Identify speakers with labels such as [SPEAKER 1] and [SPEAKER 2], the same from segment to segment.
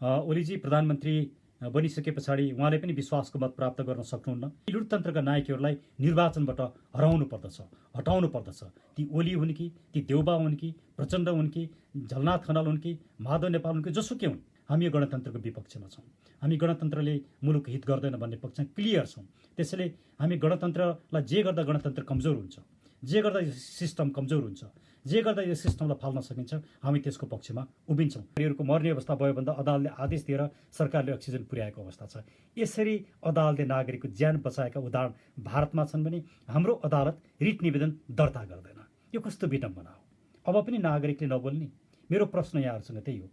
[SPEAKER 1] ओलीजी प्रधानमन्त्री बनिसके पछाडि उहाँले पनि विश्वासको मत प्राप्त गर्न सक्नुहुन्न। लुटतन्त्रका नायकहरूलाई निर्वाचनबाट हराउनु पर्दछ, हटाउनु पर्दछ। ती ओली हुन् कि, ती देउबा हुन् कि, प्रचण्ड हुन् कि, झलनाथ खनाल हुन् कि, माधव नेपाल हुन् कि, जोसुकै हुन्, हामी यो गणतन्त्रको विपक्षमा छौँ। हामी गणतन्त्रले मुलुक हित गर्दैन भन्ने पक्षमा क्लियर छौँ। त्यसैले हामी गणतन्त्रलाई जे गर्दा गणतन्त्र कमजोर हुन्छ, जे गर्दा यो सिस्टम कमजोर हुन्छ, जे गर्दा यो सिस्टमलाई फाल्न सकिन्छ, हामी त्यसको पक्षमा उभिन्छौँ। यिनीहरूको मर्ने अवस्था भयो भन्दा अदालतले आदेश दिएर सरकारले अक्सिजन पुर्याएको अवस्था छ। यसरी अदालतले नागरिकको ज्यान बचाएका उदाहरण भारतमा छन् भने हाम्रो अदालत रिट निवेदन दर्ता गर्दैन। यो कस्तो विडम्बना हो। अब पनि नागरिकले नबोल्ने? मेरो प्रश्न यहाँहरूसँग त्यही हो।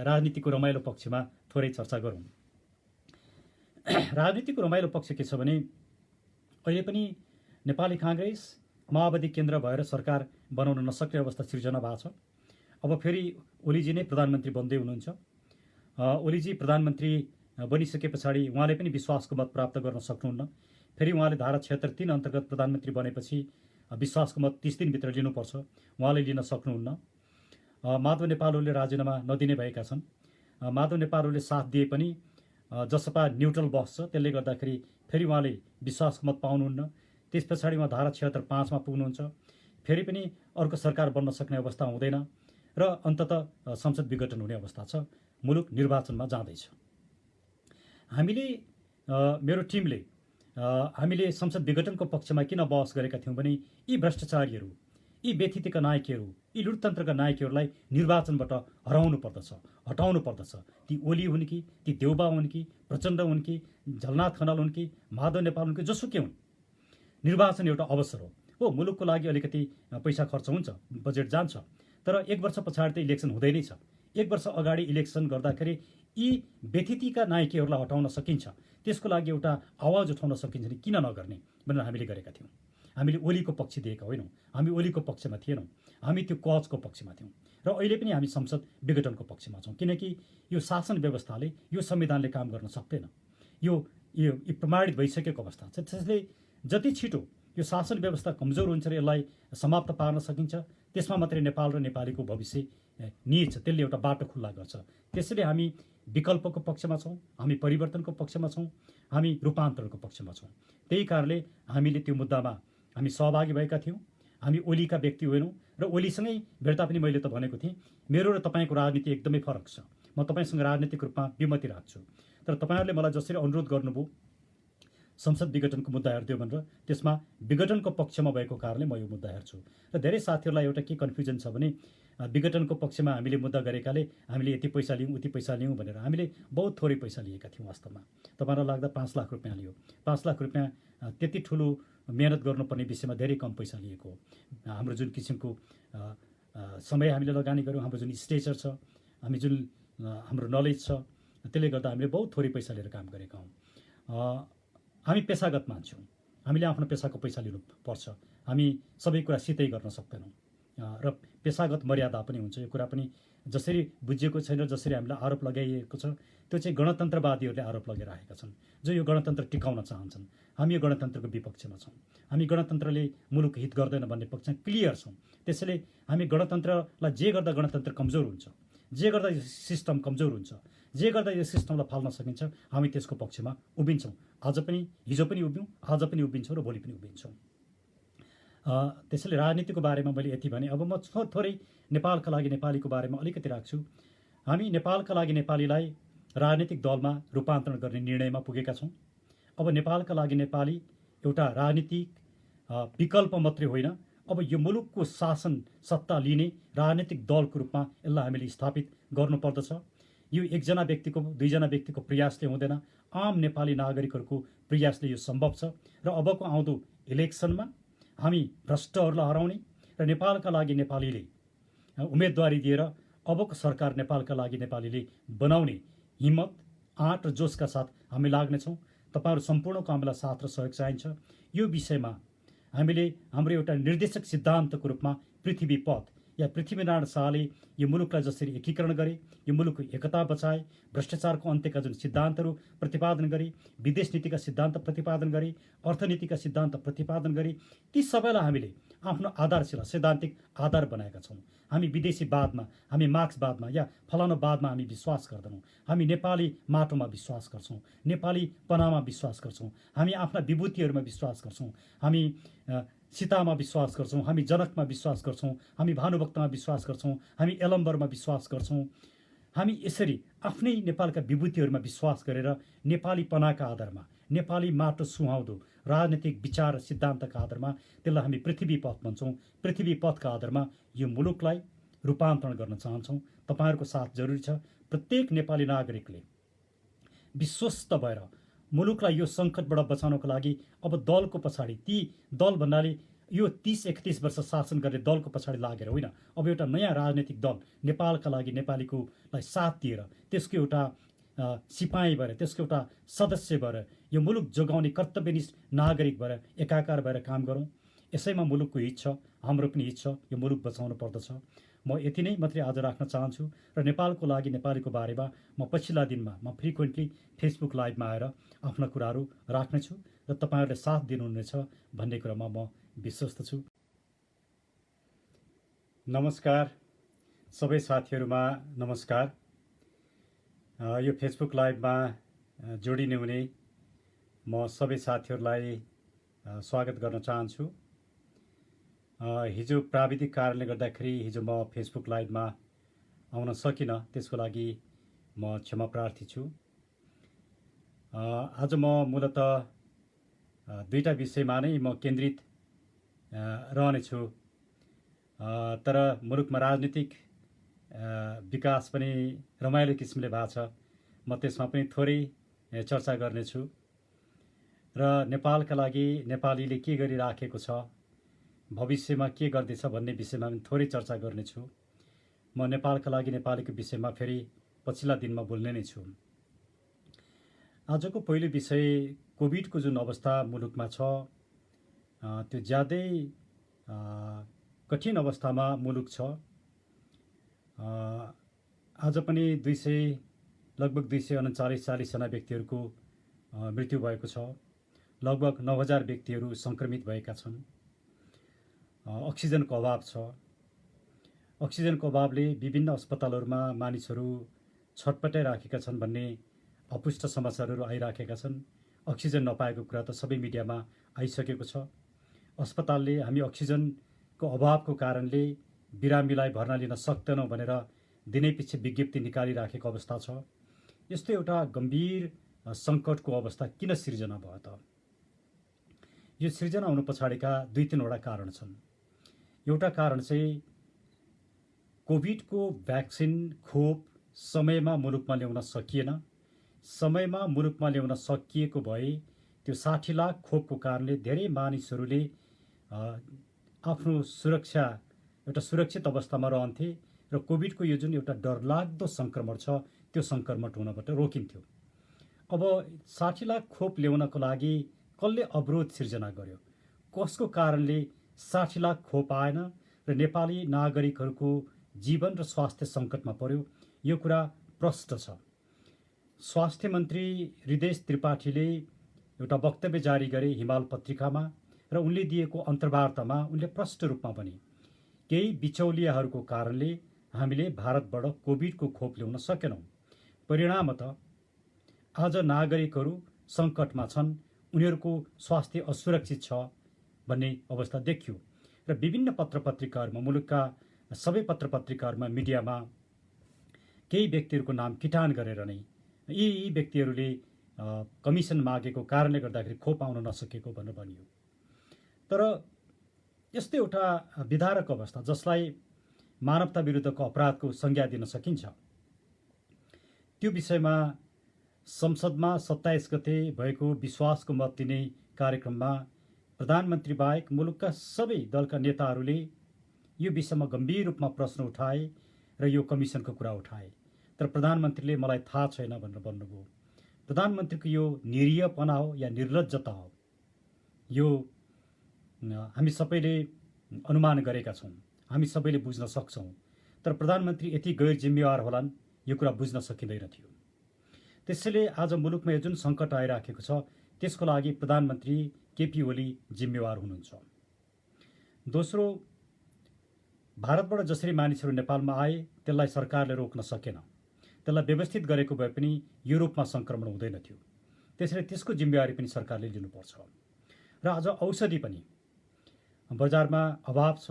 [SPEAKER 1] राजनीतिको रमाइलो पक्षमा थोरै चर्चा गरौँ। राजनीतिको रमाइलो पक्ष के छ भने अहिले पनि नेपाली काङ्ग्रेस माओवादी केन्द्र भएर सरकार बनाउन नसक्ने अवस्था सिर्जना भएको छ। अब फेरि ओलीजी नै प्रधानमन्त्री बन्दै हुनुहुन्छ। ओलीजी प्रधानमन्त्री बनिसके पछाडि उहाँले पनि विश्वासको मत प्राप्त गर्न सक्नुहुन्न। फेरि उहाँले धारा 76(3) अन्तर्गत प्रधानमन्त्री बनेपछि विश्वासको मत 30 दिनभित्र लिनुपर्छ, उहाँले लिन सक्नुहुन्न। माधव नेपालहरूले राजीनामा नदिने भएका छन्। माधव नेपालहरूले साथ दिए पनि जसपा न्युट्रल बस्छ, त्यसले गर्दाखेरि फेरि उहाँले विश्वासको मत पाउनुहुन्न। त्यस पछाडि उहाँ धारा 76(5) मा पुग्नुहुन्छ। फेरि पनि अर्को सरकार बन्न सक्ने अवस्था हुँदैन र अन्ततः संसद विघटन हुने अवस्था छ। मुलुक निर्वाचनमा जाँदैछ। मेरो टिमले हामीले संसद विघटनको पक्षमा किन बहस गरेका थियौँ भने यी भ्रष्टाचारीहरू, यी व्यथितिका नायकहरू, यी लुटतन्त्रका नायकहरूलाई निर्वाचनबाट हराउनु पर्दछ, हटाउनु पर्दछ। ती ओली हुन् कि, ती देउबा हुन् कि, प्रचण्ड हुन् कि, झलनाथ खनाल हुन् कि, माधव नेपाल हुन् कि, जोसुकै हुन्, निर्वाचन एउटा अवसर हो। मुलुकको लागि अलिकति पैसा खर्च हुन्छ, बजेट जान्छ, तर 1 वर्ष पछाडि त इलेक्सन हुँदै नै छ। 1 वर्ष अगाडि इलेक्सन गर्दाखेरि यी व्यथितिका नायकहरूलाई हटाउन सकिन्छ, त्यसको लागि एउटा आवाज उठाउन सकिन्छ नि किन नगर्ने भनेर हामीले गरेका थियौँ। हामीले ओलीको पक्ष दिएका होइनौँ, हामी ओलीको पक्षमा थिएनौँ, हामी त्यो कजको पक्षमा थियौँ। र अहिले पनि हामी संसद विघटनको पक्षमा छौँ, किनकि यो शासन व्यवस्थाले, यो संविधानले काम गर्न सक्दैन। यो प्रमाणित भइसकेको अवस्था छ। त्यसैले जति छिटो यो शासन व्यवस्था कमजोर हुन्छ र यसलाई समाप्त पार्न सकिन्छ, त्यसमा मात्रै नेपाल र नेपालीको भविष्य निहित छ। त्यसले एउटा बाटो खुल्ला गर्छ। त्यसैले हामी विकल्पको पक्षमा छौँ, हामी परिवर्तनको पक्षमा छौँ, हामी रूपान्तरणको पक्षमा छौँ। त्यही कारणले हामीले त्यो मुद्दामा हामी सहभागी भएका थियौँ। हामी ओलीका व्यक्ति होइनौँ र ओलीसँगै भेट्दा पनि मैले त भनेको थिएँ, मेरो र तपाईँको राजनीति एकदमै फरक छ। म तपाईँसँग राजनीतिक रूपमा विमति राख्छु। तर तपाईँहरूले मलाई जसरी अनुरोध गर्नुभयो संसद विघटनको मुद्दा हेरिदियो भनेर, त्यसमा विघटनको पक्षमा भएको कारणले म यो मुद्दा हेर्छु। र धेरै साथीहरूलाई एउटा के कन्फ्युजन छ भने विघटनको पक्षमा हामीले मुद्दा गरेकाले हामीले यति पैसा लियौँ, उति पैसा लियौँ भनेर। हामीले बहुत थोरै पैसा लिएका थियौँ। वास्तवमा तपाईँलाई लाग्दा 5 लाख रुपियाँ लियो। 5 लाख रुपियाँ त्यति ठुलो मेहनत गर्नुपर्ने विषयमा धेरै कम पैसा लिएको हो। हाम्रो जुन किसिमको समय हामीले लगानी गऱ्यौँ, हाम्रो जुन स्टेचर छ, हामी जुन हाम्रो नलेज छ, त्यसले गर्दा हामीले बहुत थोरै पैसा लिएर काम गरेका हौँ। हामी पेसागत मान्छौँ, हामीले आफ्नो पेसाको पैसा लिनुपर्छ। हामी सबै कुरा सितै गर्न सक्दैनौँ र पेसागत मर्यादा पनि हुन्छ। यो कुरा पनि जसरी बुझिएको छैन, जसरी हामीलाई आरोप लगाइएको छ, त्यो चाहिँ गणतन्त्रवादीहरूले आरोप लगाइरहेका छन्, जो यो गणतन्त्र टिकाउन चाहन्छन्। हामी यो गणतन्त्रको विपक्षमा छौँ। हामी गणतन्त्रले मुलुक हित गर्दैन भन्ने पक्षमा क्लियर छौँ। त्यसैले हामी गणतन्त्रलाई जे गर्दा गणतन्त्र कमजोर हुन्छ, जे गर्दा यो सिस्टम कमजोर हुन्छ, जे गर्दा यो सिस्टमलाई फाल्न सकिन्छ, हामी त्यसको पक्षमा उभिन्छौँ। आज पनि, हिजो पनि उभियौँ, आज पनि उभिन्छौँ र भोलि पनि उभिन्छौँ। त्यसैले राजनीतिको बारेमा मैले यति भने। अब म थोरै नेपालका लागि नेपालीको बारेमा अलिकति राख्छु। हामी नेपालका लागि नेपालीलाई राजनीतिक दलमा रूपान्तरण गर्ने निर्णयमा पुगेका छौँ। अब नेपालका लागि नेपाली एउटा राजनीतिक विकल्प मात्रै होइन, अब यो मुलुकको शासन सत्ता लिने राजनीतिक दलको रूपमा यसलाई हामीले स्थापित गर्नुपर्दछ। यो एकजना व्यक्तिको, दुईजना व्यक्तिको प्रयासले हुँदैन, आम नेपाली नागरिकहरूको प्रयासले यो सम्भव छ। र अबको आउँदो इलेक्सनमा हामी भ्रष्टहरूलाई हराउने र नेपालका लागि नेपालीले उम्मेदवारी दिएर अबको सरकार नेपालका लागि नेपालीले बनाउने हिम्मत, आँट र जोसका साथ हामी लाग्नेछौँ। तपाईँहरू सम्पूर्णको हामीलाई साथ र सहयोग चाहिन्छ। यो विषयमा हामीले हाम्रो एउटा निर्देशक सिद्धान्तको रूपमा पृथ्वी पथ या पृथ्वीनारायण शाहले यो मुलुकलाई जसरी एकीकरण गरे, यो मुलुकको एकता बचाए, भ्रष्टाचारको अन्त्यका जुन सिद्धान्तहरू प्रतिपादन गरे, विदेश नीतिका सिद्धान्त प्रतिपादन गरे, अर्थनीतिका सिद्धान्त प्रतिपादन गरे, ती सबैलाई हामीले आफ्नो आधारशिला सैद्धान्तिक आधार बनाएका छौँ। हामी विदेशीवादमा, हामी मार्क्सवादमा या फलानुवादमा हामी विश्वास गर्दैनौँ। हामी नेपाली माटोमा विश्वास गर्छौँ, नेपालीपनामा विश्वास गर्छौँ, हामी आफ्ना विभूतिहरूमा विश्वास गर्छौँ, हामी सीतामा विश्वास गर्छौँ, हामी जनकमा विश्वास गर्छौँ, हामी भानुभक्तमा विश्वास गर्छौँ, हामी यलम्बरमा विश्वास गर्छौँ। हामी यसरी आफ्नै नेपालका विभूतिहरूमा विश्वास गरेर नेपालीपनाका आधारमा, नेपाली माटो सुहाउँदो राजनीतिक विचार र सिद्धान्तका आधारमा त्यसलाई हामी पृथ्वी पथ भन्छौँ। पृथ्वी पथका आधारमा यो मुलुकलाई रूपान्तरण गर्न चाहन्छौँ। तपाईँहरूको साथ जरुरी छ। प्रत्येक नेपाली नागरिकले विश्वस्त भएर मुलुकलाई यो सङ्कटबाट बचाउनको लागि अब दलको पछाडि, ती दल भन्नाले यो 30-31 वर्ष शासन गर्ने दलको पछाडि लागेर होइन, अब एउटा नयाँ राजनीतिक दल नेपालका लागि, नेपालीकोलाई साथ दिएर, त्यसको एउटा सिपाही भएर, त्यसको एउटा सदस्य भएर यो मुलुक जोगाउने कर्तव्यनिष्ठ नागरिक भएर एकाकार भएर काम गरौँ। यसैमा मुलुकको हित छ, हाम्रो पनि हित छ। यो मुलुक बचाउनु पर्दछ। म यति नै मात्रै आज राख्न चाहन्छु र नेपालको लागि, नेपालीको बारेमा म पछिल्ला दिनमा म फ्रिक्वेन्टली फेसबुक लाइभमा आएर आफ्ना कुराहरू राख्नेछु र तपाईँहरूले साथ दिनुहुनेछ भन्ने कुरामा म विश्वस्त छु। नमस्कार सबै साथीहरूमा, नमस्कार। यो फेसबुक लाइभमा जोडिने हुने म सबै साथीहरूलाई स्वागत गर्न चाहन्छु। हिजो प्राविधिक कारणले गर्दाखेरि हिजो म फेसबुक लाइभमा आउन सकिनँ, त्यसको लागि म क्षमा प्रार्थी छु। आज म मूलतः दुईटा विषयमा नै म केन्द्रित रहनेछु, तर मुलुकमा राजनीतिक विकास पनि रमाइलो किसिमले भएको छ। म त्यसमा पनि थोरै चर्चा गर्नेछु र नेपालका लागि नेपालीले के गरिराखेको छ, भविष्यमा के गर्दैछ भन्ने विषयमा पनि थोरै चर्चा गर्नेछु। म नेपालका लागि, नेपालीको विषयमा फेरि पछिल्ला दिनमा बोल्ने नै छु। आजको पहिलो विषय कोभिडको जुन अवस्था मुलुकमा छ, त्यो ज्यादै कठिन अवस्थामा मुलुक छ। आज पनि लगभग 239-40 जना व्यक्तिहरूको मृत्यु भएको छ। लगभग 9,000 व्यक्तिहरू सङ्क्रमित भएका छन्। अक्सिजनको अभाव छ। अक्सिजनको अभावले विभिन्न अस्पतालहरूमा मानिसहरू छटपटाइराखेका छन् भन्ने अपुष्ट समाचारहरू आइराखेका छन्। अक्सिजन नपाएको कुरा त सबै मिडियामा आइसकेको छ। अस्पतालले हामी अक्सिजनको अभावको कारणले बिरामीलाई भर्ना लिन सक्दैनौँ भनेर दिनैपिच्छे विज्ञप्ति निकालिराखेको अवस्था छ। यस्तो एउटा गम्भीर सङ्कटको अवस्था किन सिर्जना भयो त? यो सिर्जना हुनु पछाडिका 2-3वटा कारण छन्। एउटा कारण चाहिँ कोभिडको भ्याक्सिन खोप समयमा मुलुकमा ल्याउन सकिएन। समयमा मुलुकमा ल्याउन सकिएको भए त्यो 60 लाख खोपको कारणले धेरै मानिसहरूले आफ्नो एउटा सुरक्षित अवस्थामा रहन्थे र कोभिडको यो जुन एउटा डरलाग्दो सङ्क्रमण छ, त्यो सङ्क्रमण हुनबाट रोकिन्थ्यो। अब 60 लाख खोप ल्याउनको लागि कसले अवरोध सिर्जना गर्यो? कसको कारणले 60 लाख खोप आएन र नेपाली नागरिकहरूको जीवन र स्वास्थ्य सङ्कटमा पर्यो? यो कुरा प्रष्ट छ। स्वास्थ्य मन्त्री हृदय त्रिपाठीले एउटा वक्तव्य जारी गरे हिमाल पत्रिकामा र उनले दिएको अन्तर्वार्तामा उनले प्रष्ट रूपमा भने केही बिचौलियाहरूको कारणले हामीले भारतबाट कोभिडको खोप ल्याउन सकेनौँ। परिणामतः आज नागरिकहरू सङ्कटमा छन्, उनीहरूको स्वास्थ्य असुरक्षित छ भन्ने अवस्था देखियो र विभिन्न पत्रपत्रिकाहरूमा, मुलुकका सबै पत्रपत्रिकाहरूमा, मिडियामा केही व्यक्तिहरूको नाम किटान गरेर नै यी व्यक्तिहरूले कमिसन मागेको कारणले गर्दाखेरि खोप आउन नसकेको भनेर भनियो। तर यस्तो एउटा विदारक अवस्था जसलाई मानवता विरुद्धको अपराधको संज्ञा दिन सकिन्छ, त्यो विषयमा संसदमा 27 गते भएको विश्वासको मत दिने कार्यक्रममा प्रधानमन्त्री बाहेक मुलुकका सबै दलका नेताहरूले यो विषयमा गम्भीर रूपमा प्रश्न उठाए र यो कमिसनको कुरा उठाए। तर प्रधानमन्त्रीले मलाई थाहा छैन भनेर भन्नुभयो। प्रधानमन्त्रीको यो निरीहपना हो या निर्लज्जता हो, यो हामी सबैले अनुमान गरेका छौँ। हामी सबैले बुझ्न सक्छौँ, तर प्रधानमन्त्री यति गैर जिम्मेवार होलान् यो कुरा बुझ्न सकिँदैन थियो। त्यसैले आज मुलुकमा यो जुन सङ्कट आइराखेको छ त्यसको लागि प्रधानमन्त्री केपी ओली जिम्मेवार हुनुहुन्छ। दोस्रो, भारतबाट जसरी मानिसहरू नेपालमा आए त्यसलाई सरकारले रोक्न सकेन, त्यसलाई व्यवस्थित गरेको भए पनि युरोपमा सङ्क्रमण हुँदैन थियो। त्यसैले त्यसको जिम्मेवारी पनि सरकारले लिनुपर्छ। र आज औषधि पनि बजारमा अभाव छ,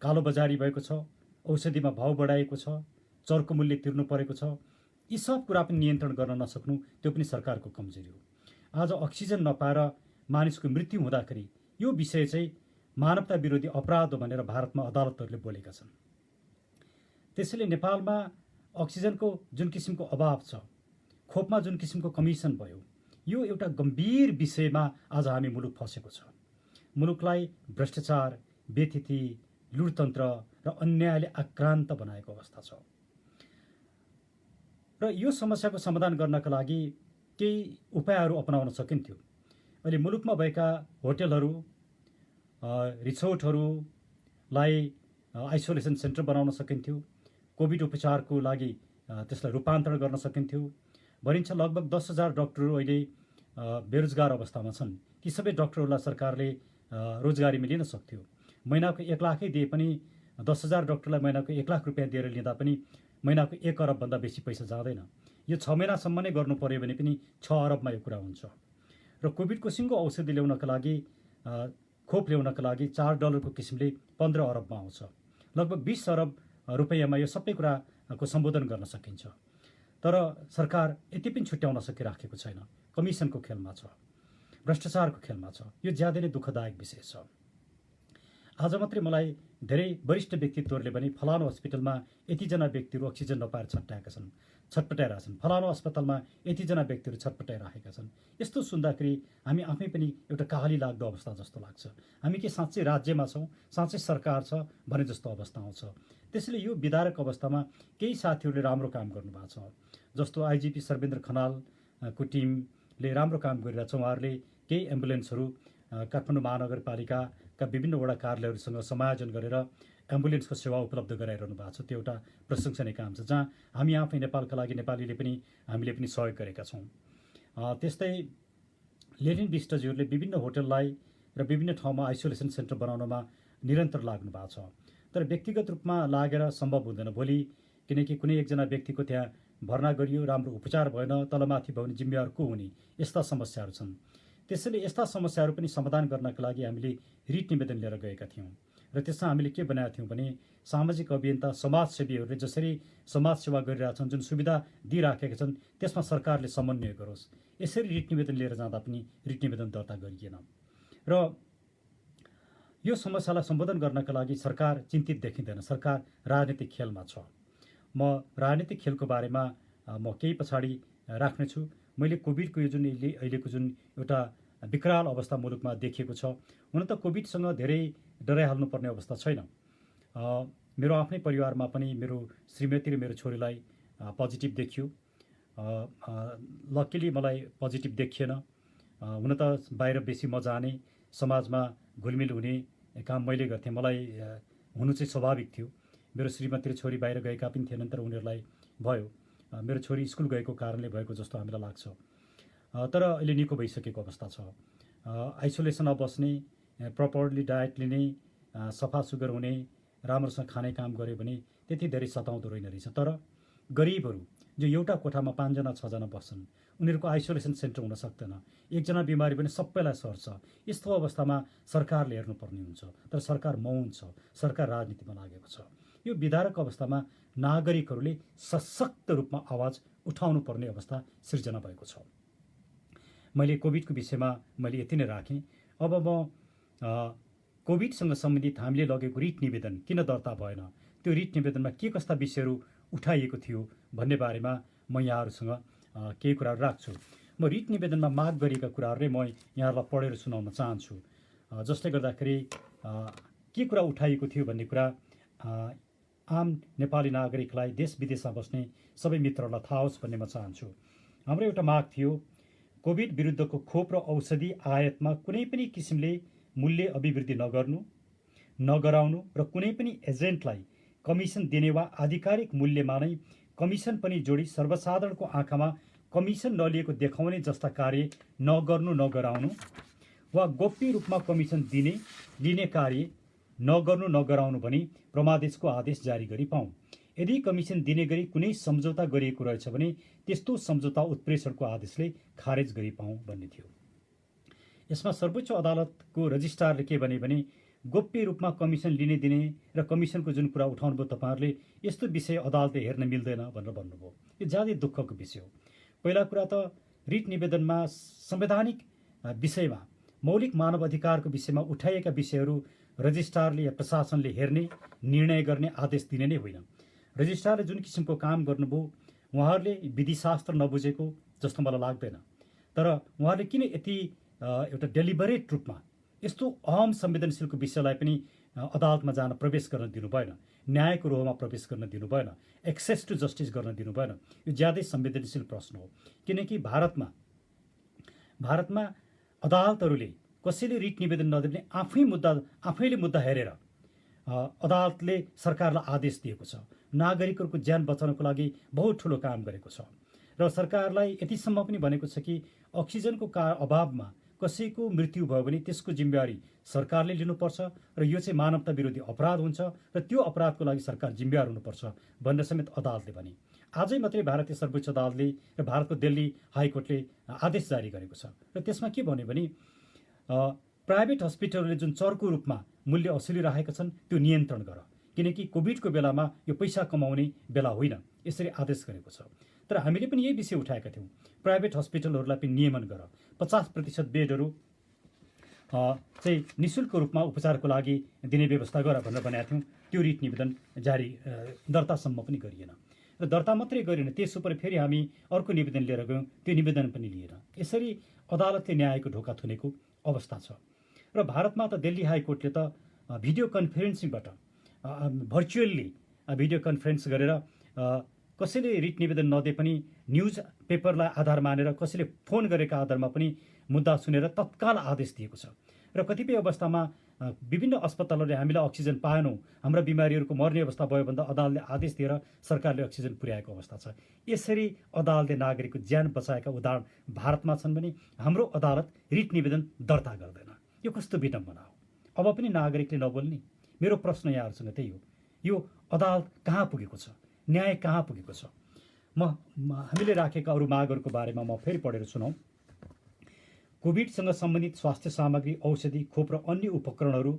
[SPEAKER 1] कालोबजारी भएको छ, औषधिमा भाउ बढाएको छ, चर्को मूल्य तिर्नु परेको छ। यी सब कुरा पनि नियन्त्रण गर्न नसक्नु त्यो पनि सरकारको कमजोरी हो। आज अक्सिजन नपाएर मानिसको मृत्यु हुँदाखेरि यो विषय चाहिँ मानवता विरोधी अपराध हो भनेर भारतमा अदालतहरूले बोलेका छन्। त्यसैले नेपालमा अक्सिजनको जुन किसिमको अभाव छ, खोपमा जुन किसिमको कमिसन भयो, यो एउटा गम्भीर विषयमा आज हामी मुलुक फँसेको छ। मुलुकलाई भ्रष्टाचार, बेथिति, लुटतन्त्र र अन्यायले आक्रान्त बनाएको अवस्था छ। र यो समस्याको समाधान गर्नका लागि केही उपायहरू अपनाउन सकिन्थ्यो। अहिले मुलुकमा भएका होटलहरू, रिसोर्टहरूलाई आइसोलेसन सेन्टर बनाउन सकिन्थ्यो। कोभिड उपचारको लागि त्यसलाई रूपान्तरण गर्न सकिन्थ्यो। भनिन्छ लगभग 10,000 डक्टरहरू अहिले बेरोजगार अवस्थामा छन्। ती सबै डक्टरहरूलाई सरकारले रोजगारीमा लिन सक्थ्यो। महिनाको 1 लाखै दिए पनि 10,000 डक्टरलाई महिनाको 1 लाख रुपियाँ दिएर लिँदा पनि महिनाको 1 अरबभन्दा बेसी पैसा जाँदैन। यो 6 महिनासम्म नै गर्नु पर्यो भने पनि 6 अरबमा यो कुरा हुन्छ। र कोभिडको सिङ्गो औषधि ल्याउनका लागि, खोप ल्याउनका लागि $4 किसिमले 15 अरबमा आउँछ। लगभग 20 अरब रुपियाँमा यो सबै कुराको सम्बोधन गर्न सकिन्छ। तर सरकार यति पनि छुट्याउन सकिराखेको छैन। कमिसनको खेलमा छ, भ्रष्टाचारको खेलमा छ। यो ज्यादै नै दुःखदायक विषय छ। आज मात्रै मलाई धेरै वरिष्ठ व्यक्तित्वहरूले पनि फलानु हस्पिटलमा यतिजना व्यक्तिहरू अक्सिजन नपाएर छटपटाइरहेका छन्, फलानु अस्पतालमा यतिजना व्यक्तिहरू छटपटाइरहेका छन्। यस्तो सुन्दाखेरि हामी आफै पनि एउटा काहली लाग्दो अवस्था जस्तो लाग्छ। हामी के साँच्चै राज्यमा छौँ, साँच्चै सरकार छ भने जस्तो अवस्था आउँछ। त्यसैले यो विदारक अवस्थामा केही साथीहरूले राम्रो काम गर्नुभएको छ। जस्तो आइजिपी सर्वेन्द्र खनालको टिमले राम्रो काम गरिरहेछ। उहाँहरूले केही एम्बुलेन्सहरू काठमाडौँ महानगरपालिकाका विभिन्न वडा कार्यालयहरूसँग समायोजन गरेर एम्बुलेन्सको सेवा उपलब्ध गराइरहनु भएको छ। त्यो एउटा प्रशंसनीय काम छ, जहाँ हामी आफै नेपालका लागि हामीले पनि सहयोग गरेका छौँ। त्यस्तै लेनिन विष्टज्यूहरूले विभिन्न होटललाई र विभिन्न ठाउँमा आइसोलेसन सेन्टर बनाउनमा निरन्तर लाग्नु भएको छ। तर व्यक्तिगत रूपमा लागेर सम्भव हुँदैन भोलि, किनकि कुनै एकजना व्यक्तिको त्यहाँ भर्ना गरियो, राम्रो उपचार भएन, तलमाथि भयो भने जिम्मेवार को हुने, यस्ता समस्याहरू छन्। त्यसैले यस्ता समस्याहरू पनि समाधान गर्नका लागि हामीले रिट निवेदन लिएर गएका थियौँ। र त्यसमा हामीले के बनाएका थियौँ भने सामाजिक अभियन्ता, समाजसेवीहरूले जसरी समाजसेवा गरिरहेछन्, जुन सुविधा दिइराखेका छन्, त्यसमा सरकारले समन्वय गरोस्। यसरी रिट निवेदन लिएर जाँदा पनि रिट निवेदन दर्ता गरिएन। र यो समस्यालाई सम्बोधन गर्नका लागि सरकार चिन्तित देखिँदैन। सरकार राजनीतिक खेलमा छ। म राजनीतिक खेलको बारेमा म केही पछाडि राख्नेछु। मैले कोभिडको यो जुन अहिलेको जुन एउटा विकराल अवस्था मुलुकमा देखिएको छ, हुन त कोभिडसँग धेरै डराइहाल्नुपर्ने अवस्था छैन। मेरो आफ्नै परिवारमा पनि मेरो श्रीमती र मेरो छोरीलाई पोजिटिभ देखियो। लक्किली मलाई पोजिटिभ देखिएन। हुन त बाहिर बेसी म जाने, समाजमा घुलमिल हुने काम मैले गर्थेँ। मलाई हुनु चाहिँ स्वाभाविक थियो। मेरो श्रीमती र छोरी बाहिर गएका पनि थिएनन्, तर उनीहरूलाई भयो। मेरो छोरी स्कुल गएको कारणले भएको जस्तो हामीलाई लाग्छ। तर अहिले निको भइसकेको अवस्था छ। आइसोलेसनमा बस्ने, प्रपरली डायट लिने, सफा सुग्घर हुने, राम्रोसँग खाने काम गऱ्यो भने त्यति धेरै सताउँदो रहेन रहेछ। तर गरिबहरू जो एउटा कोठामा 5 जना 6 जना बस्छन्, उनीहरूको आइसोलेसन सेन्टर हुन सक्दैन। एकजना बिमारी पनि सबैलाई सर्छ। यस्तो अवस्थामा सरकारले हेर्नुपर्ने हुन्छ। तर सरकार मौन छ, सरकार राजनीतिमा लागेको छ। यो विदारक अवस्थामा नागरिकहरूले सशक्त रूपमा आवाज उठाउनु पर्ने अवस्था सिर्जना भएको छ। मैले कोभिडको विषयमा मैले यति नै राखेँ। अब म कोभिडसँग सम्बन्धित हामीले लगेको रिट निवेदन किन दर्ता भएन, त्यो रिट निवेदनमा के कस्ता विषयहरू उठाइएको थियो भन्ने बारेमा म यहाँहरूसँग केही कुराहरू राख्छु। म रिट निवेदनमा माग गरिएका कुराहरूले म यहाँहरूलाई पढेर सुनाउन चाहन्छु, जसले गर्दाखेरि के कुरा उठाइएको थियो भन्ने कुरा आम नेपाली नागरिकलाई, देश विदेशमा बस्ने सबै मित्रहरूलाई थाहा होस् भन्ने म चाहन्छु। हाम्रो एउटा माग थियो, कोभिड विरुद्धको खोप र औषधि आयातमा कुनै पनि किसिमले मूल्य अभिवृद्धि नगर्नु नगराउनु र कुनै पनि एजेन्टलाई कमिसन दिने वा आधिकारिक मूल्यमा नै कमिसन पनि जोडी सर्वसाधारणको आँखामा कमिसन नलिएको देखाउने जस्ता कार्य नगराउनु वा गोप्य रूपमा कमिसन लिने कार्य नगराउनु भनी प्रमादेशको आदेश जारी गरी पाऊँ। यदि कमिसन दिने गरी कुनै सम्झौता गरिएको रहेछ भने त्यस्तो सम्झौता उत्प्रेषणको आदेशले खारेज गरी पाऊँ भन्ने थियो। यसमा सर्वोच्च अदालतको रजिस्ट्रारले के भने गोप्य रूपमा कमिसन लिने दिने र कमिसनको जुन कुरा उठाउनुभयो तपाईँहरूले, यस्तो विषय अदालतले हेर्न मिल्दैन भनेर भन्नुभयो। यो ज्यादै दुःखको विषय हो। पहिला कुरा त रिट निवेदनमा संवैधानिक विषयमा मौलिक मानव अधिकारको विषयमा उठाइएका विषयहरू रजिस्ट्रारले या प्रशासनले हेर्ने, निर्णय गर्ने, आदेश दिने नै होइन। रजिस्ट्रारले जुन किसिमको काम गर्नुभयो, उहाँहरूले विधिशास्त्र नबुझेको जस्तो मलाई लाग्दैन। तर उहाँहरूले किन यति एउटा डेलिबरेट रूपमा यस्तो अहम संवेदनशीलको विषयलाई पनि अदालतमा जान प्रवेश गर्न दिनु भएन, न्यायको रोहमा प्रवेश गर्न दिनु भएन, एक्सेस टु जस्टिस गर्न दिनु भएन। यो ज्यादै संवेदनशील प्रश्न हो। किनकि भारतमा अदालतहरूले कसैले रिट निवेदन नदिने आफैले मुद्दा हेरेर अदालतले सरकारलाई आदेश दिएको छ। नागरिकहरूको ज्यान बचाउनको लागि बहुत ठुलो काम गरेको छ र सरकारलाई यतिसम्म पनि भनेको छ कि अक्सिजनको अभावमा कसैको मृत्यु भयो भने त्यसको जिम्मेवारी सरकारले लिनुपर्छ र यो चाहिँ मानवता विरोधी अपराध हुन्छ र त्यो अपराधको लागि सरकार जिम्मेवार हुनुपर्छ भनेर समेत अदालतले भने। आजै मात्रै भारतीय सर्वोच्च अदालतले र भारतको दिल्ली हाइकोर्टले आदेश जारी गरेको छ र त्यसमा के भन्यो भने प्राइभेट हस्पिटलले जुन चर्को रूपमा मूल्य असुलिरहेका छन् त्यो नियन्त्रण गर, किनकि कोभिडको बेलामा यो पैसा कमाउने बेला होइन, यसरी आदेश गरेको छ। तर हामीले पनि यही विषय उठाएका थियौँ, प्राइभेट हस्पिटलहरूलाई पनि नियमन गर, 50% बेडहरू चाहिँ निःशुल्क रूपमा उपचारको लागि दिने व्यवस्था गर भनेर भनेका थियौँ। त्यो रिट निवेदन जारी दर्तासम्म पनि गरिएन र दर्ता मात्रै गरिएन, त्यसो पर फेरि हामी अर्को निवेदन लिएर गयौँ, त्यो निवेदन पनि लिएन। यसरी अदालतले न्यायको ढोका थुनेको अवस्था छ। र भारतमा त दिल्ली हाइकोर्टले त भिडियो कन्फरेन्सिङबाट भर्चुअल्ली भिडियो कन्फरेन्स गरेर कसैले रिट निवेदन नदिए पनि न्युज पेपरलाई आधार मानेर कसैले फोन गरेका आधारमा पनि मुद्दा सुनेर तत्काल आदेश दिएको छ। र कतिपय अवस्थामा विभिन्न अस्पतालहरूले हामीलाई अक्सिजन पाएनौँ, हाम्रा बिमारीहरूको मर्ने अवस्था भयो भन्दा अदालतले आदेश दिएर सरकारले अक्सिजन पुर्याएको अवस्था छ। यसरी अदालतले नागरिकको ज्यान बचाएका उदाहरण भारतमा छन् भने हाम्रो अदालत रिट निवेदन दर्ता गर्दैन। यो कस्तो विडम्बना हो। अब पनि नागरिकले नबोल्ने? मेरो प्रश्न यहाँहरूसँग त्यही हो। यो अदालत कहाँ पुगेको छ? न्याय कहाँ पुगेको छ? हामीले राखेका अरू मागहरूको बारेमा म फेरि पढेर सुनाउँ। कोभिडसँग सम्बन्धित स्वास्थ्य सामग्री, औषधि, खोप र अन्य उपकरणहरू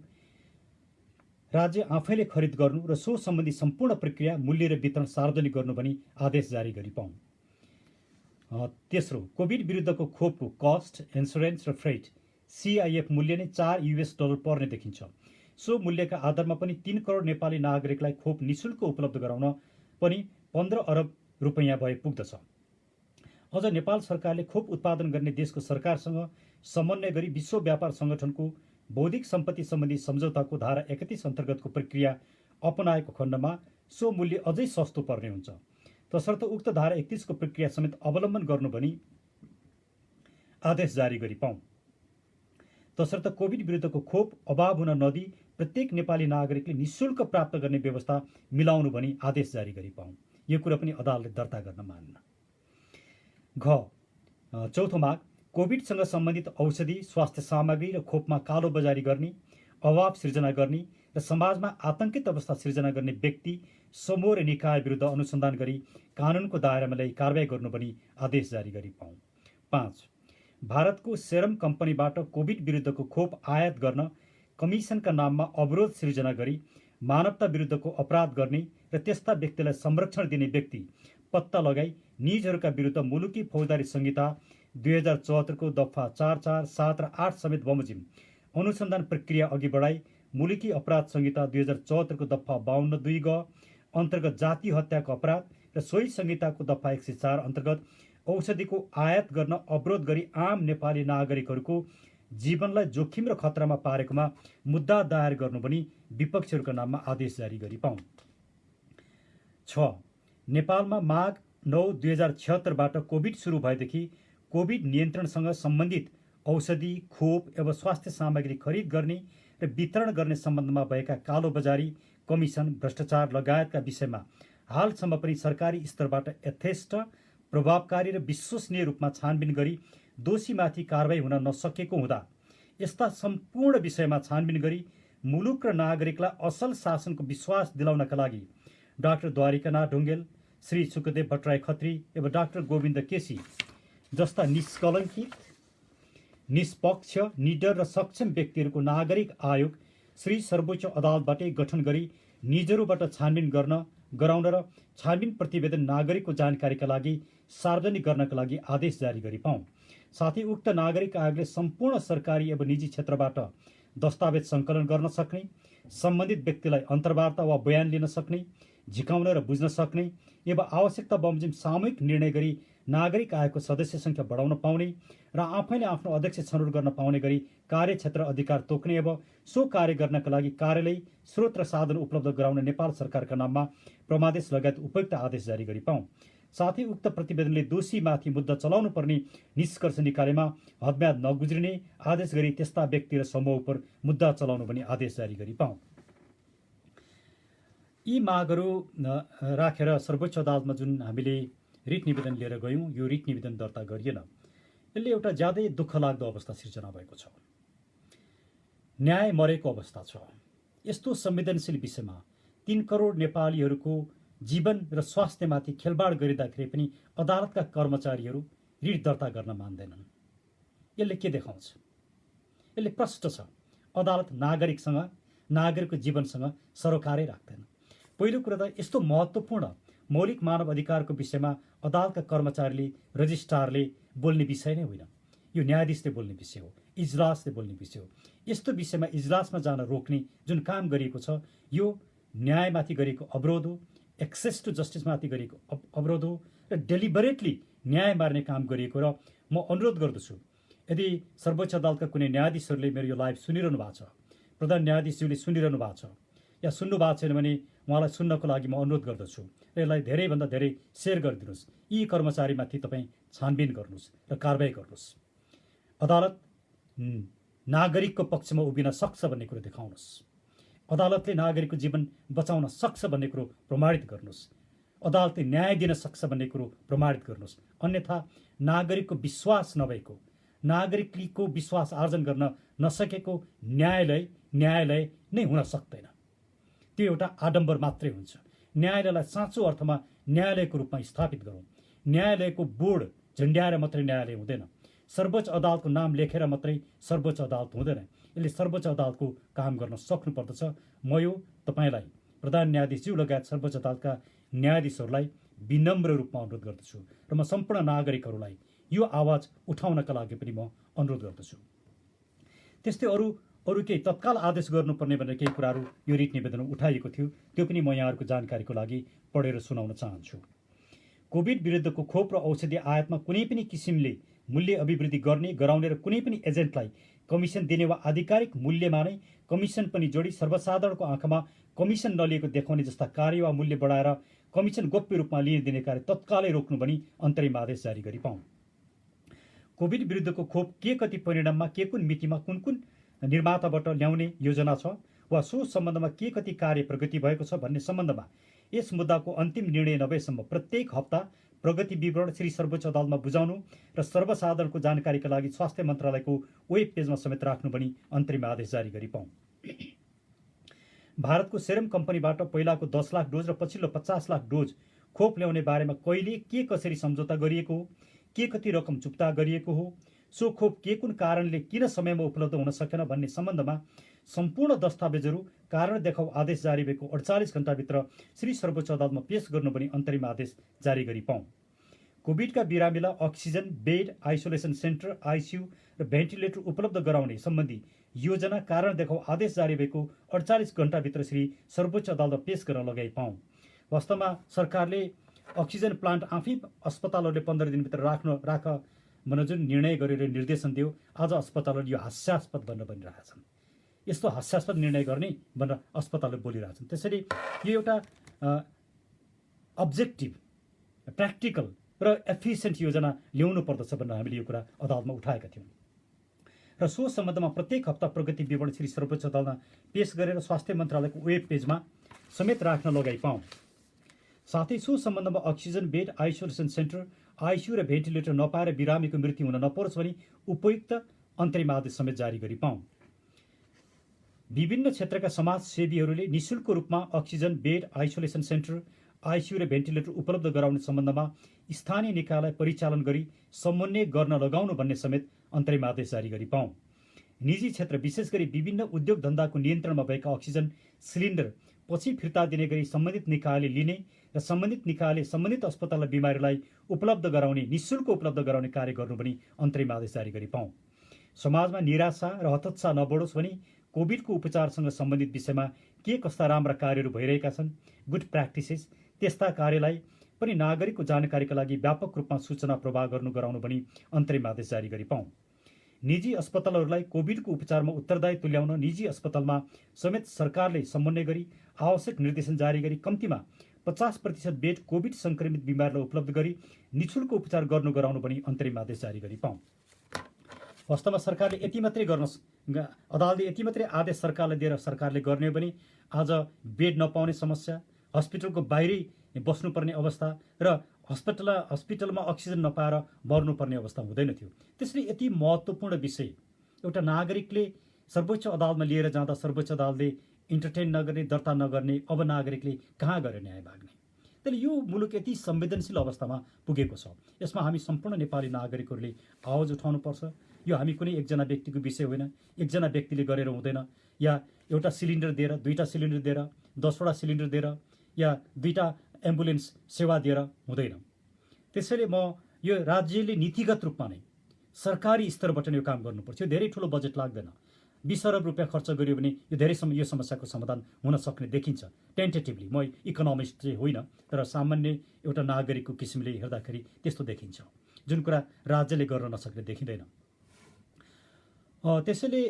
[SPEAKER 1] राज्य आफैले खरिद गर्नु र सो सम्बन्धी सम्पूर्ण प्रक्रिया, मूल्य र वितरण सार्वजनिक गर्नु भनी आदेश जारी गरी पाऊँ। तेस्रो, कोभिड विरुद्धको खोपको कस्ट, इन्सुरेन्स र फ्रेट CIF मूल्य नै $4 पर्ने देखिन्छ। सो मूल्यका आधारमा पनि 3 करोड नेपाली नागरिकलाई खोप निःशुल्क उपलब्ध गराउन पनि 15 अरब रुपैयाँ भए पुग्दछ। अझ नेपाल सरकारले खोप उत्पादन गर्ने देशको सरकारसँग समन्वय गरी विश्व व्यापार सङ्गठनको बौद्धिक सम्पत्ति सम्बन्धी सम्झौताको धारा 31 अन्तर्गतको प्रक्रिया अपनाएको खण्डमा सो मूल्य अझै सस्तो पर्ने हुन्छ। तसर्थ उक्त धारा 31 को प्रक्रिया समेत अवलम्बन गर्नु भनी आदेश जारी गरी पाऊँ। तसर्थ कोभिड विरुद्धको खोप अभाव हुन नदी प्रत्येक नेपाली नागरिकले निःशुल्क प्राप्त गर्ने व्यवस्था मिलाउनु भनी आदेश जारी गरी पाऊँ। यो कुरा पनि अदालतले दर्ता गर्न मान्न। चौथो माग, कोभिडसँग सम्बन्धित औषधि, स्वास्थ्य सामग्री र खोपमा कालो बजारी गर्ने, अभाव सृजना गर्ने र समाजमा आतंकित अवस्था सृजना गर्ने व्यक्ति, समूह र निकाय विरुद्ध अनुसन्धान गरी कानुनको दायरामा ल्याई कारबाही गर्नु पनि आदेश जारी गरी पाऊँ। 5, भारतको सेरम कम्पनीबाट कोभिड विरुद्धको खोप आयात गर्न कमिसनका नाममा अवरोध सृजना गरी मानवता विरुद्धको अपराध गर्ने र त्यस्ता व्यक्तिलाई संरक्षण दिने व्यक्ति पत्ता लगाई निजहरूका विरुद्ध मुलुकी फौजदारी संहिता 2074 को दफा 4, 4, 7 र 8 समेत बमोजिम अनुसन्धान प्रक्रिया अघि बढाई मुलुकी अपराध संहिता 2074 को दफा 52(2) ग अन्तर्गत जाति हत्याको अपराध र सोही संहिताको दफा 104 अन्तर्गत औषधिको आयात गर्न अवरोध गरी आम नेपाली नागरिकहरूको जीवनलाई जोखिम र खतरामा पारेकोमा मुद्दा दायर गर्नु पनि विपक्षीहरूका नाममा आदेश जारी गरी पाऊँ। 6, नेपालमा माघ 9, 2076 कोभिड सुरु भएदेखि कोभिड नियन्त्रणसँग सम्बन्धित औषधि, खोप एवं स्वास्थ्य सामग्री खरिद गर्ने र र वितरण गर्ने सम्बन्धमा भएका कालोबजारी, कमिसन, भ्रष्टाचार लगायतका विषयमा हालसम्म पनि सरकारी स्तरबाट यथेष्ट, प्रभावकारी र विश्वसनीय रूपमा छानबिन गरी दोषीमाथि कारबाही हुन नसकेको हुँदा यस्ता सम्पूर्ण विषयमा छानबिन गरी मुलुक र नागरिकलाई असल शासनको विश्वास दिलाउनका लागि डाक्टर द्वारिकानाथ ढुङ्गेल, श्री सुखदेव भट्टराई खत्री एवं डाक्टर गोविन्द केसी जस्ता निष्कलङ्कित, निष्पक्ष, निडर र सक्षम व्यक्तिहरूको नागरिक आयोग श्री सर्वोच्च अदालतबाटै गठन गरी निजहरूबाट छानबिन गराउन र छानबिन प्रतिवेदन नागरिकको जानकारीका लागि सार्वजनिक गर्नका लागि आदेश जारी गरी पाऊँ। साथै उक्त नागरिक आयोगले सम्पूर्ण सरकारी एवं निजी क्षेत्रबाट दस्तावेज सङ्कलन गर्न सक्ने, सम्बन्धित व्यक्तिलाई अन्तर्वार्ता वा बयान लिन सक्ने, झिकाउन र बुझ्न सक्ने एवं आवश्यकता बमोजिम सामूहिक निर्णय गरी नागरिक आयोगको सदस्य सङ्ख्या बढाउन पाउने र आफैले आफ्नो अध्यक्ष छनौट गर्न पाउने गरी कार्यक्षेत्र अधिकार तोक्ने एवं सो कार्य गर्नका लागि कार्यालय, स्रोत र साधन उपलब्ध गराउन नेपाल सरकारका नाममा प्रमादेश लगायत उपयुक्त आदेश जारी गरी पाऊँ। साथै उक्त प्रतिवेदनले दोषीमाथि मुद्दा चलाउनु पर्ने निष्कर्ष निकालेमा हदम्याद नगुज्रिने आदेश गरी त्यस्ता व्यक्ति र समूह उप मुद्दा चलाउनु पनि आदेश जारी गरी पाऊँ। यी मागहरू राखेर सर्वोच्च अदालतमा जुन हामीले रिट निवेदन लिएर गयौँ, यो रिट निवेदन दर्ता गरिएन। यसले एउटा ज्यादै दुःख लाग्दो अवस्था सिर्जना भएको छ। न्याय मरेको अवस्था छ। यस्तो संवेदनशील विषयमा 3 करोड नेपालीहरूको जीवन र स्वास्थ्यमाथि खेलबाड गरिँदाखेरि पनि अदालतका कर्मचारीहरू रिट दर्ता गर्न मान्दैनन्। यसले के देखाउँछ? यसले प्रष्ट छ अदालत नागरिकसँग, नागरिकको जीवनसँग सरोकारै राख्दैन। पहिलो कुरा त यस्तो महत्त्वपूर्ण मौलिक मानव अधिकारको विषयमा अदालतका कर्मचारीले, रजिस्ट्रारले बोल्ने विषय नै होइन। यो न्यायाधीशले बोल्ने विषय हो, इजलासले बोल्ने विषय हो। यस्तो विषयमा इजलासमा जान रोक्ने जुन काम गरिएको छ, यो न्यायमाथि गरेको अवरोध हो, एक्सेस टु जस्टिसमाथि गरेको अवरोध हो र डेलिबरेटली न्याय मार्ने काम गरिएको। र म अनुरोध गर्दछु, यदि सर्वोच्च अदालतका कुनै न्यायाधीशहरूले मेरो यो लाइभ सुनिरहनु भएको छ, प्रधान न्यायाधीशज्यूले सुनिरहनु भएको छ या सुन्नु भएको छैन भने उहाँलाई सुन्नको लागि म अनुरोध गर्दछु र यसलाई धेरैभन्दा धेरै सेयर गरिदिनुहोस्। यी कर्मचारीमाथि तपाईँ छानबिन गर्नुहोस् र कारबाही गर्नुहोस्। अदालत नागरिकको पक्षमा उभिन सक्छ भन्ने कुरो देखाउनुहोस्। अदालतले नागरिकको जीवन बचाउन सक्छ भन्ने कुरो प्रमाणित गर्नुहोस्। अदालतले न्याय दिन सक्छ भन्ने कुरो प्रमाणित गर्नुहोस्। अन्यथा नागरिकको विश्वास नभएको, नागरिकको विश्वास आर्जन गर्न नसकेको न्यायालय नै हुन सक्दैन। त्यो एउटा आडम्बर मात्रै हुन्छ। न्यायालयलाई साँचो अर्थमा न्यायालयको रूपमा स्थापित गरौँ। न्यायालयको बोर्ड झन्ड्याएर मात्रै न्यायालय हुँदैन। सर्वोच्च अदालतको नाम लेखेर मात्रै सर्वोच्च अदालत हुँदैन। यसले सर्वोच्च अदालतको काम गर्न सक्नुपर्दछ। म यो तपाईँलाई, प्रधान न्यायाधीशज्यू लगायत सर्वोच्च अदालतका न्यायाधीशहरूलाई विनम्र रूपमा अनुरोध गर्दछु र म सम्पूर्ण नागरिकहरूलाई यो आवाज उठाउनका लागि पनि म अनुरोध गर्दछु। त्यस्तै अरू केही तत्काल आदेश गर्नुपर्ने भनेर केही कुराहरू यो रिट निवेदनमा उठाइएको थियो, त्यो पनि म यहाँहरूको जानकारीको लागि पढेर सुनाउन चाहन्छु। कोभिड विरुद्धको खोप र औषधि आयातमा कुनै पनि किसिमले मूल्य अभिवृद्धि गराउने र कुनै पनि एजेन्टलाई कमिसन दिने वा आधिकारिक मूल्यमा नै कमिसन पनि जोडी सर्वसाधारणको आँखामा कमिसन नलिएको देखाउने जस्ता कार्य वा मूल्य बढाएर कमिसन गोप्य रूपमा दिने कार्य तत्कालै रोक्नु पनि अन्तरिम आदेश जारी गरी पाऊँ। कोभिड विरुद्धको खोप के कति परिणाममा, के कुन मितिमा, कुन निर्माताबाट ल्याउने योजना छ वा सो सम्बन्धमा के कति कार्य प्रगति भएको छ भन्ने सम्बन्धमा यस मुद्दाको अन्तिम निर्णय नभएसम्म प्रत्येक हप्ता प्रगति विवरण श्री सर्वोच्च अदालतमा बुझाउनु र सर्वसाधारणको जानकारीका लागि स्वास्थ्य मन्त्रालयको वेब पेजमा समेत राख्नु पनि अन्तरिम आदेश जारी गरी पाऊँ। भारतको सेरम कम्पनीबाट पहिलाको 10 लाख डोज र पछिल्लो 50 लाख डोज खोप ल्याउने बारेमा कहिले के कसरी सम्झौता गरिएको हो, के कति रकम चुक्ता गरिएको हो, सो खोप के कुन कारणले किन समयमा उपलब्ध हुन सकेन भन्ने सम्बन्धमा सम्पूर्ण दस्तावेजहरू कारण देखाउ आदेश जारी भएको 48 घण्टाभित्र श्री सर्वोच्च अदालतमा पेश गर्नु पनि अन्तरिम आदेश जारी गरी पाऊँ। कोभिडका बिरामीलाई oxygen bed, isolation centre, ICU र भेन्टिलेटर उपलब्ध गराउने सम्बन्धी योजना कारण देखाउ आदेश जारी भएको 48 घण्टाभित्र श्री सर्वोच्च अदालतमा पेश गर्न लगाइ पाऊँ। वास्तवमा सरकारले अक्सिजन प्लान्ट आफै अस्पतालहरूले 15 दिनभित्र राख भनेर जुन निर्णय गरेर निर्देशन दियो, आज अस्पतालहरूले यो हास्यास्पद भनेर भनिरहेछन्। यस्तो हास्यास्पद निर्णय गर्ने भनेर अस्पतालले बोलिरहेछन्। त्यसैले यो एउटा अब्जेक्टिभ, प्र्याक्टिकल र एफिसियन्ट योजना ल्याउनु पर्दछ भनेर हामीले यो कुरा अदालतमा उठाएका थियौँ। र सो सम्बन्धमा प्रत्येक हप्ता प्रगति विवरण श्री सर्वोच्च अदालतमा पेश गरेर स्वास्थ्य मन्त्रालयको वेब पेजमा समेत राख्न लगाइ पाऊँ। साथै सो सम्बन्धमा oxygen bed, isolation centre, ICU र भेन्टिलेटर नपाएर बिरामीको मृत्यु हुन नपरोस् भनी उपयुक्त अन्तरिम आदेश समेत जारी गरी पाऊँ। विभिन्न क्षेत्रका समाजसेवीहरूले निःशुल्क रूपमा oxygen bed, isolation centre, ICU र भेन्टिलेटर उपलब्ध गराउने सम्बन्धमा स्थानीय निकायलाई परिचालन गरी समन्वय गर्न लगाउनु भन्ने समेत अन्तरिम आदेश जारी गरी पाऊँ। निजी क्षेत्र विशेष गरी विभिन्न उद्योग धन्दाको नियन्त्रणमा भएका अक्सिजन सिलिन्डर पछि फिर्ता दिने गरी सम्बन्धित निकायले लिने र सम्बन्धित निकायले सम्बन्धित अस्पताल र बिमारीलाई उपलब्ध गराउने, निःशुल्क उपलब्ध गराउने कार्य गर्नु पनि अन्तरिम आदेश जारी गरी पाऊँ। समाजमा निराशा र हतोत्साह नबढोस् भनी कोभिडको उपचारसँग सम्बन्धित विषयमा के कस्ता राम्रा कार्यहरू भइरहेका छन्, गुड प्र्याक्टिसेस, त्यस्ता कार्यलाई पनि नागरिकको जानकारीका लागि व्यापक रूपमा सूचना प्रवाह गराउनु पनि अन्तरिम आदेश जारी गरी पाऊँ। निजी अस्पतालहरूलाई कोभिडको उपचारमा उत्तरदायी तुल्याउन निजी अस्पतालमा समेत सरकारले समन्वय गरी आवश्यक निर्देशन जारी गरी कम्तीमा 50% बेड कोभिड संक्रमित बिमारीलाई उपलब्ध गरी निःशुल्क उपचार गराउनु पनि अन्तरिम आदेश जारी गरी पाऊँ। वास्तवमा सरकारले यति मात्रै गर्न, अदालतले यति मात्रै आदेश सरकारलाई दिएर सरकारले गर्ने भने आज बेड नपाउने समस्या, हस्पिटलको बाहिरै बस्नुपर्ने अवस्था र हस्पिटलमा अक्सिजन नपाएर मर्नुपर्ने अवस्था हुँदैन थियो। त्यसैले यति महत्त्वपूर्ण विषय एउटा नागरिकले सर्वोच्च अदालतमा लिएर जाँदा सर्वोच्च अदालतले इन्टरटेन नगर्ने, दर्ता नगर्ने, अब नागरिकले कहाँ गएर न्याय माग्ने? त्यसले यो मुलुक यति संवेदनशील अवस्थामा पुगेको छ। यसमा हामी सम्पूर्ण नेपाली नागरिकहरूले आवाज उठाउनुपर्छ। यो हामी कुनै एकजना व्यक्तिको विषय होइन, एकजना व्यक्तिले गरेर हुँदैन, या एउटा सिलिन्डर दिएर, दुईटा सिलिन्डर दिएर, 10वटा सिलिन्डर दिएर, या दुईटा एम्बुलेन्स सेवा दिएर हुँदैन। त्यसैले म यो राज्यले नीतिगत रूपमा नै सरकारी स्तरबाट नै यो काम गर्नुपर्छ। यो धेरै ठुलो बजेट लाग्दैन। 20 अरब रुपियाँ खर्च गरियो भने यो धेरै यो समस्याको समाधान हुन सक्ने देखिन्छ टेन्टेटिभली। म इकोनोमिस्ट चाहिँ होइन, तर सामान्य एउटा नागरिकको किसिमले हेर्दाखेरि त्यस्तो देखिन्छ, जुन कुरा राज्यले गर्न नसक्ने देखिँदैन। त्यसैले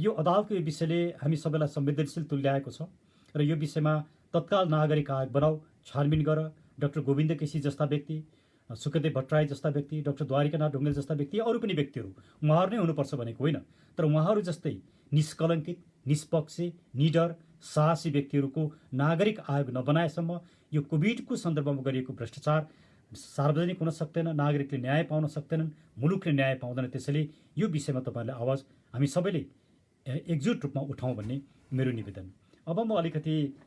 [SPEAKER 1] यो अदालतको यो विषयले हामी सबैलाई संवेदनशील तुल्याएको छ र यो विषयमा तत्काल नागरिक आयोग बनाऊ, छानबिन गर। डाक्टर गोविन्द केसी जस्ता व्यक्ति, सुखदेव भट्टराई जस्ता व्यक्ति, डाक्टर द्वारिकानाथ ढुङ्गेल जस्ता व्यक्ति, अरू पनि व्यक्तिहरू, उहाँहरू नै हुनुपर्छ भनेको होइन, तर उहाँहरू जस्तै निष्कलङ्कित, निष्पक्ष, निडर, साहसी व्यक्तिहरूको नागरिक आयोग नबनाएसम्म यो कोभिडको सन्दर्भमा गरिएको भ्रष्टाचार सार्वजनिक हुन सक्दैन, नागरिकले न्याय पाउन सक्दैनन्, मुलुकले न्याय पाउँदैन। त्यसैले यो विषयमा तपाईँहरूले आवाज हामी सबैले एकजुट रूपमा उठाउँ भन्ने मेरो निवेदन। अब म अलिकति